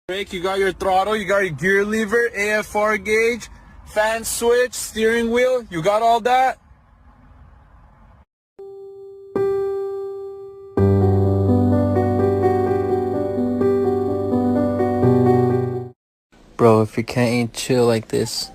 Brake, you got your throttle, you got your gear lever, AFR gauge, fan switch, steering wheel, you got all that? Bro, if you can't chill like this.